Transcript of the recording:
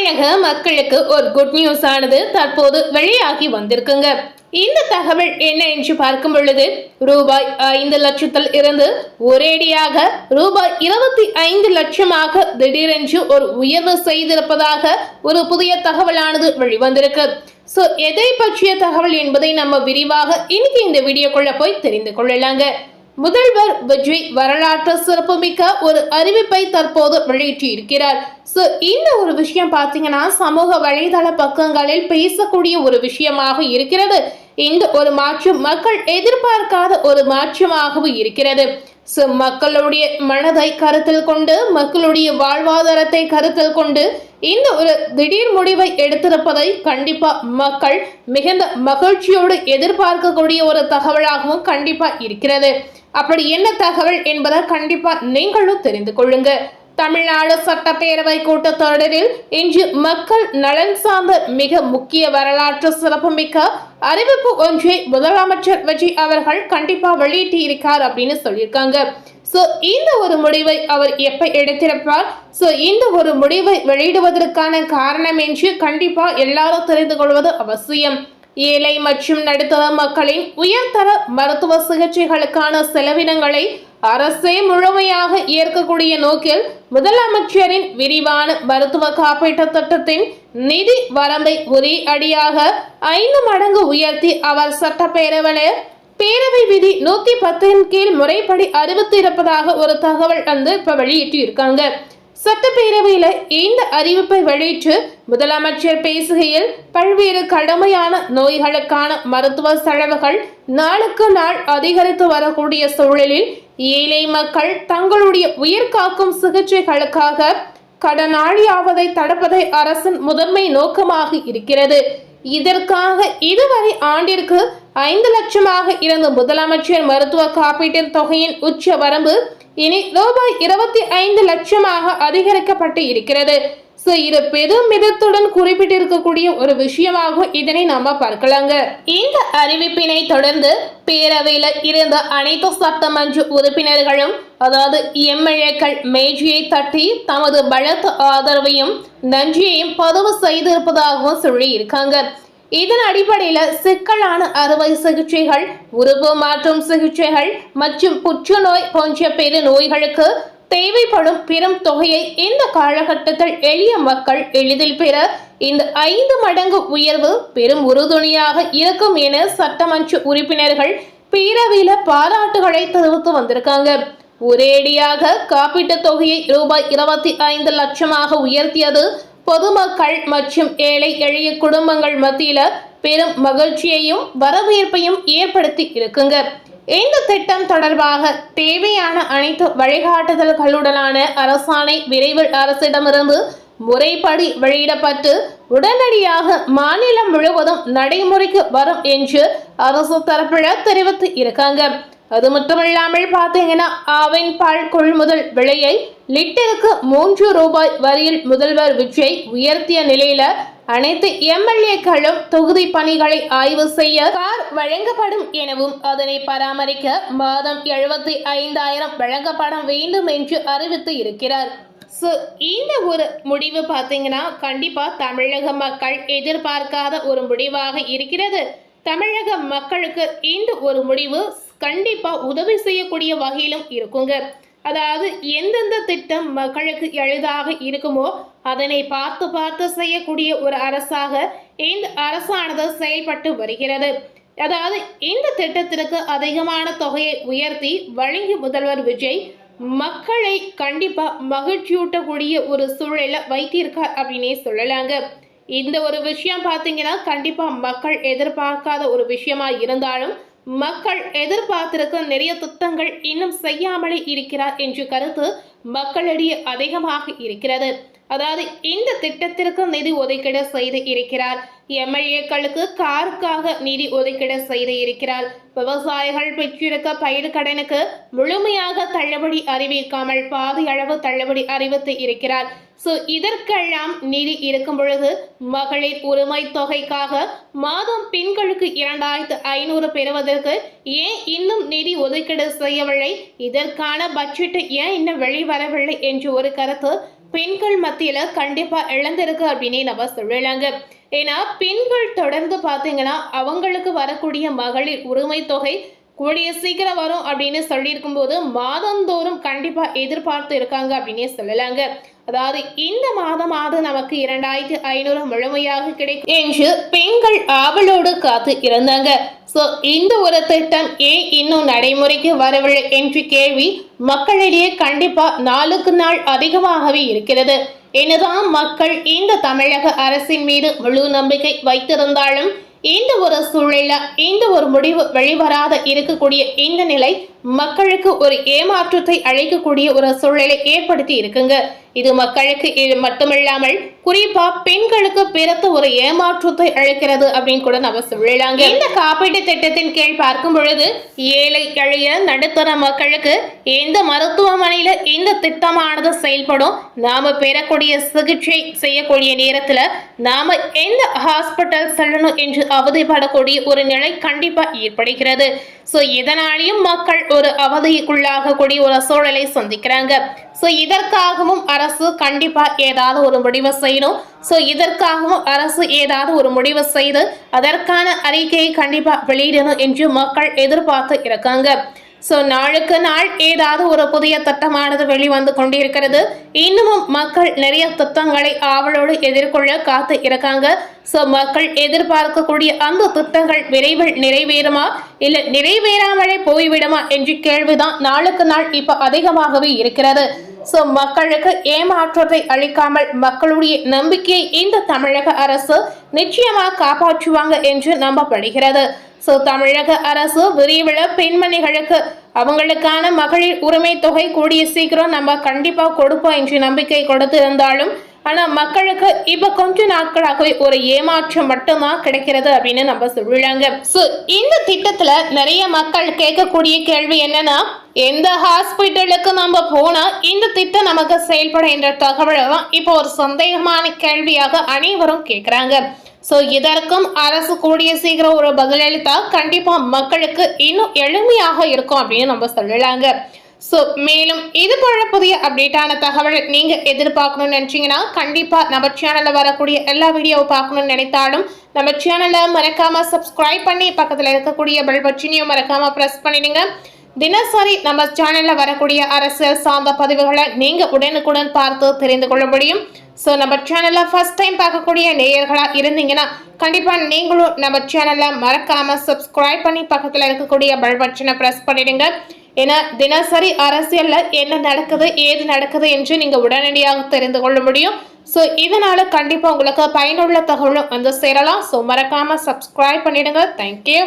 தமிழக மக்களுக்கு ஒரு குட் நியூஸ் ஆனது தற்போது வெளியாகி வந்திருக்குங்க. இந்த தகவல் என்ன என்று பார்க்கும் பொழுது ரூபாய் 5 லட்சத்தில் இருந்து ஒரேடியாக ரூபாய் 25 லட்சமாக திடீரென்று ஒரு உயர்வு செய்திருப்பதாக ஒரு புதிய தகவலானது வெளிவந்திருக்கு. சோ எதை பற்றிய தகவல் என்பதை நம்ம விரிவாக இன்னைக்கு இந்த வீடியோக்குள்ள போய் தெரிந்து கொள்ளலாங்க. முதல்வர் விஜய் வரலாற்று சிறப்புமிக்க ஒரு அறிவிப்பை தற்போது வெளியிட்டு இருக்கிறார். சோ இந்த ஒரு விஷயம் பாத்தீங்கன்னா சமூக வலைதள பக்கங்களில் பேசக்கூடிய ஒரு விஷயமாக இருக்கிறது. இந்த ஒரு மாற்றம் மக்கள் எதிர்பார்க்காத ஒரு மாற்றமாகவும் இருக்கிறது. சோ மக்களுடைய மனதை கருத்தில் கொண்டு மக்களுடைய வாழ்வாதாரத்தை கருத்தில் கொண்டு இந்த ஒரு திடீர் முடிவை எடுத்திருப்பதை கண்டிப்பா மக்கள் மிகுந்த மகிழ்ச்சியோடு எதிர்பார்க்கக்கூடிய ஒரு தகவலாகவும் கண்டிப்பா இருக்கிறது. அப்படி என்ன தகவல் என்பதை கண்டிப்பா நீங்களும் தெரிந்து கொள்ளுங்க. தமிழ்நாடு சட்டப்பேரவை கூட்டத்தொடரில் இன்று மக்கள் நலன் சார்ந்த மிக முக்கிய வரலாற்று சிறப்புமிக்க அறிவிப்பு ஒன்றை முதலமைச்சர் விஜய் அவர்கள் கண்டிப்பா வெளியிட்டு இருக்கார் அப்படின்னு சொல்லியிருக்காங்க. சோ இந்த ஒரு முடிவை அவர் எப்ப எடுத்திருப்பார், சோ இந்த ஒரு முடிவை வெளியிடுவதற்கான காரணம் என்று கண்டிப்பா எல்லாரும் தெரிந்து கொள்வது அவசியம். ஏழை மற்றும் நடுத்தர மக்களின் உயர்தர மருத்துவ சிகிச்சைகளுக்கான செலவினங்களை அரசே முழுமையாக ஏற்கக்கூடிய நோக்கில் முதலமைச்சரின் விரிவான மருத்துவ காப்பீட்டு திட்டத்தின் நிதி வரம்பை ஒரே அடியாக 5 மடங்கு உயர்த்தி அவர் சட்டப்பேரவையில் பேரவை விதி 110 கீழ் முறைப்படி அறிவித்திருப்பதாக ஒரு தகவல் இப்ப வெளியிட்டு இருக்காங்க. சட்டப்பேரவையில இந்த அறிவிப்பை வெளியிட்டு முதலமைச்சர் பேசுகையில் பல்வேறு கடுமையான நோய்களுக்கான மருத்துவ செலவுகள் நாளுக்கு நாள் அதிகரித்து வரக்கூடிய சூழலில் ஏழை மக்கள் தங்களுடைய உயிர் காக்கும் சிகிச்சைகளுக்காக கடனாளியாவதை தடுப்பதை அரசின் முதன்மை நோக்கமாக இருக்கிறது. இதற்காக இதுவரை ஆண்டிற்கு 5 லட்சமாக இருந்த முதலமைச்சர் மருத்துவ காப்பீட்டின் தொகையின் உச்ச வரம்பு இனி ரூபாய் 25 லட்சமாக அதிகரிக்கப்பட்டு இருக்கிறது. சோ இது பெருமிதத்துடன் குறிப்பிட்டிருக்கக்கூடிய ஒரு விஷயமாகவும் இதனை நாம பார்க்கலாங்க. இந்த அறிவிப்பினை தொடர்ந்து பேரவையில இருந்த அனைத்து சட்டமன்ற உறுப்பினர்களும் அதாவது எம்எல்ஏக்கள் மேஜையை தட்டி தமது பலத்த ஆதரவையும் நன்றியையும் பதிவு செய்திருப்பதாகவும் சொல்லி இருக்காங்க. இதன் அடிப்படையில சிக்கலான அறுவை சிகிச்சைகள், உறுப்பு மாற்றும் சிகிச்சைகள் மற்றும் புற்றுநோய் போன்ற பெரு நோய்களுக்கு தேவைப்படும் பெரும் தொகையை இந்த காலகட்டத்தில் எளிய மக்கள் எளிதில் பெற இந்த 5 மடங்கு உயர்வு பெரும் உறுதுணையாக இருக்கும் என சட்டமன்ற உறுப்பினர்கள் பேரவையில பாராட்டுகளை தெரிவித்து வந்திருக்காங்க. ஒரேடியாக காப்பீட்டு தொகையை ரூபாய் 25 லட்சமாக உயர்த்தியது பொதுமக்கள் மற்றும் ஏழை எளிய குடும்பங்கள் மத்தியில பெரும் மகிழ்ச்சியையும் வரவேற்பையும் ஏற்படுத்தி இருக்குங்க. இந்த திட்டம் தொடர்பாக தேவையான அனைத்து வழிகாட்டுதல்களுடனான அரசாணை விரைவில் அரசிடமிருந்து முறைப்படி வெளியிடப்பட்டு உடனடியாக மாநிலம் முழுவதும் நடைமுறைக்கு வரும் என்று அரசு தரப்பில தெரிவித்து இருக்காங்க. அது மட்டுமில்லாமல் பார்த்தீங்கன்னா ஆவின் பால் கொள்முதல் விலையை லிட்டருக்கு 3 ரூபாய் வரியில் முதல்வர் விஜய் உயர்த்திய நிலையில அனைத்து எம்எல்ஏக்களும் தொகுதி பணிகளை ஆய்வு செய்ய கார் வழங்கப்படும் எனவும் அதனை பராமரிக்க மாதம் 75,000 வழங்கப்பட வேண்டும் என்று அறிவித்து இருக்கிறார். ஸோ இந்த ஒரு முடிவு பார்த்தீங்கன்னா கண்டிப்பா தமிழக மக்கள் எதிர்பார்க்காத ஒரு முடிவாக இருக்கிறது. தமிழக மக்களுக்கு இந்த ஒரு முடிவு கண்டிப்பா உதவி செய்யக்கூடிய வகையிலும் இருக்குங்க. அதாவது எந்தெந்த திட்டம் மக்களுக்கு எளிதாக இருக்குமோ அதனை பார்த்து செய்யக்கூடிய ஒரு அரசாக இந்த அரசானது செயல்பட்டு வருகிறது. அதாவது இந்த திட்டத்திற்கு அதிகமான தொகையை உயர்த்தி வழங்கி முதல்வர் விஜய் மக்களை கண்டிப்பா மகிழ்ச்சியூட்டக்கூடிய ஒரு சூழலை வைத்திருக்கார் அப்படின்னே சொல்லலாங்க. இந்த ஒரு விஷயம் பார்த்தீங்கன்னா கண்டிப்பா மக்கள் எதிர்பார்க்காத ஒரு விஷயமா இருந்தாலும் மக்கள் எதிர்பார்த்திருக்க நிறைய திட்டங்கள் இன்னும் செய்யாமலே இருக்கிறார் என்ற கருத்து மக்களிடையே அதிகமாக இருக்கிறது. அதாவது இந்த திட்டத்திற்கு நிதி ஒதுக்கீடு செய்து இருக்கிறார். எம்எல்ஏக்களுக்கு காருக்காக நிதி ஒதுக்கீடு செய்து இருக்கிறார். விவசாயிகள் பெற்றிருக்க பயிர் கடனுக்கு முழுமையாக தள்ளுபடி அறிவிக்காமல் பாதி அளவு தள்ளுபடி அறிவித்து இருக்கிறார். சோ இதற்கெல்லாம் நிதி இருக்கும் பொழுது மகளிர் உரிமை தொகைக்காக மாதம் பெண்களுக்கு 2,500 பெறுவதற்கு ஏன் இன்னும் நிதி ஒதுக்கீடு செய்யவில்லை, இதற்கான பட்ஜெட் ஏன் இன்னும் வெளிவரவில்லை என்று ஒரு கருத்து பெண்கள் மத்தியில கண்டிப்பா இழந்திருக்கு அப்படின்னு நம்ம சொல்லலாங்க. ஏன்னா பெண்கள் தொடர்ந்து பாத்தீங்கன்னா அவங்களுக்கு வரக்கூடிய மகளிர் உரிமை தொகை கூடிய சீக்கிரம் வரும் அப்படின்னு சொல்லியிருக்கும் போது மாதந்தோறும் கண்டிப்பா எதிர்பார்த்து இருக்காங்க அப்படின்னே சொல்லலாங்க. அதாவது இந்த மாதமாவது நமக்கு 2500 முழுமையாக கிடைக்கும் என்று பெண்கள் ஆவலோடு காத்து இருந்தாங்க. சோ இந்த ஒரு திட்டம் ஏன் இன்னும் நடைமுறைக்கு வரவில்லை என்ற கேள்வி மக்களிடையே கண்டிப்பா நாளுக்கு நாள் அதிகமாகவே இருக்கிறது. என்னதான் மக்கள் இந்த தமிழக அரசின் மீது முழு நம்பிக்கை வைத்திருந்தாலும் இந்த ஒரு சூழல இந்த ஒரு முடிவு வெளிவராத இருக்கக்கூடிய இந்த நிலை மக்களுக்கு ஒரு ஏமாற்றத்தை அளிக்கக்கூடிய ஒரு சூழலை ஏற்படுத்தி இருக்குங்க. இது மக்களுக்கு இது மட்டுமில்லாமல் குறிப்பா பெண்களுக்கு பிறத்த ஒரு ஏமாற்றத்தை அளிக்கிறது அப்படின்னு கூட நம்ம சொல்லலாங்க. இந்த காப்பீட்டு திட்டத்தின் கீழ் பார்க்கும் பொழுது ஏழை எளிய நடுத்தர மக்களுக்கு எந்த மருத்துவமனையில இந்த திட்டமானது செயல்படும், நாம பெறக்கூடிய சிகிச்சை செய்யக்கூடிய நேரத்துல நாம எந்த ஹாஸ்பிட்டல் செல்லணும் என்று அவதிப்படக்கூடிய ஒரு நிலை கண்டிப்பா ஏற்படுகிறது. சோ இதனாலேயும் மக்கள் ஒரு அவதிக்குள்ளாகக்கூடிய ஒரு சூழலை சந்திக்கிறாங்க. சோ இதற்காகவும் அரசு கண்டிப்பா ஏதாவது ஒரு முடிவு செய்யணும். சோ இதற்காகவும் அரசு ஏதாவது ஒரு முடிவு செய்து அதற்கான அறிக்கையை கண்டிப்பா வெளியிடணும் என்று மக்கள் எதிர்பார்த்து இருக்காங்க. சோ நாளுக்கு நாள் ஏதாவது ஒரு புதிய திட்டமானது வெளிவந்து கொண்டிருக்கிறது. இன்னமும் மக்கள் நிறைய திட்டங்களை ஆவலோடு எதிர்கொள்ள காத்து இருக்காங்க. சோ மக்கள் எதிர்பார்க்கக்கூடிய அந்த திட்டங்கள் விரைவில் நிறைவேறுமா இல்ல நிறைவேறாமலே போய்விடுமா என்ற கேள்விதான் நாளுக்கு நாள் இப்ப அதிகமாகவே இருக்கிறது. சோ மக்களுக்கு ஏமாற்றத்தை அளிக்காமல் மக்களுடைய நம்பிக்கையை இந்த தமிழக அரசு நிச்சயமா காப்பாற்றுவாங்க என்று நம்பப்படுகிறது. சோ தமிழக அரசு விரைவில் பெண்மணிகளுக்கு அவங்களுக்கான மகளிர் உரிமை தொகை கூடிய சீக்கிரம் நம்ம கண்டிப்பா கொடுப்போம் என்று நம்பிக்கை கொடுத்திருந்தாலும் ஆனா மக்களுக்கு இப்ப கொஞ்ச நாட்களாகவே ஒரு ஏமாற்றம் மட்டும்தான் கிடைக்கிறது அப்படின்னு நம்ம சொல்லலாங்க. சோ இந்த திட்டத்துல நிறைய மக்கள் கேட்கக்கூடிய கேள்வி என்னன்னா, எந்த ஹாஸ்பிட்டலுக்கு நம்ம போனா இந்த திட்டம் நமக்கு செயல்படும் என்ற தகவல் தான் இப்போ ஒரு சந்தேகமான கேள்வியாக அனைவரும் கேட்கிறாங்க. சோ இதற்கும் அரசு கூடிய சீக்கிரம் ஒரு பதிலளித்தா கண்டிப்பா மக்களுக்கு இன்னும் எளிமையாக இருக்கும் அப்படின்னு நம்ம சொல்லலாங்க. சோ மேலும் இது போல புதிய அப்டேட்டான தகவல் நீங்க எதிர்பார்க்கணும்னு நினைச்சீங்கன்னா கண்டிப்பா நம்ம சேனல்ல வரக்கூடிய எல்லா வீடியோவை பார்க்கணும்னு நினைத்தாலும் நம்ம சேனலை மறக்காம சப்ஸ்கிரைப் பண்ணி பக்கத்துல இருக்கக்கூடிய பெல் பட்டனையும் மறக்காம பிரஸ் பண்ணிடுங்க. தினசரி நம்ம சேனல்ல வரக்கூடிய அரசியல் சார்ந்த பதிவுகளை நீங்க உடனுக்குடன் பார்த்து தெரிந்து கொள்ள முடியும். சோ நம்ம சேனல்ல ஃபர்ஸ்ட் டைம் பார்க்கக்கூடிய நேயர்களா இருந்தீங்கன்னா கண்டிப்பா நீங்களும் நம்ம சேனல்ல மறக்காம சப்ஸ்கிரைப் பண்ணி பக்கத்துல இருக்கக்கூடிய பெல் பட்டனை பிரஸ் பண்ணிடுங்க. ஏன்னா தினசரி அரசியல்ல என்ன நடக்குது ஏது நடக்குது என்று நீங்க உடனடியாக தெரிந்து கொள்ள முடியும். சோ இதனால கண்டிப்பா உங்களுக்கு பயனுள்ள தகவலும் வந்து சேரலாம். சோ மறக்காம சப்ஸ்கிரைப் பண்ணிடுங்க. தேங்க்யூ.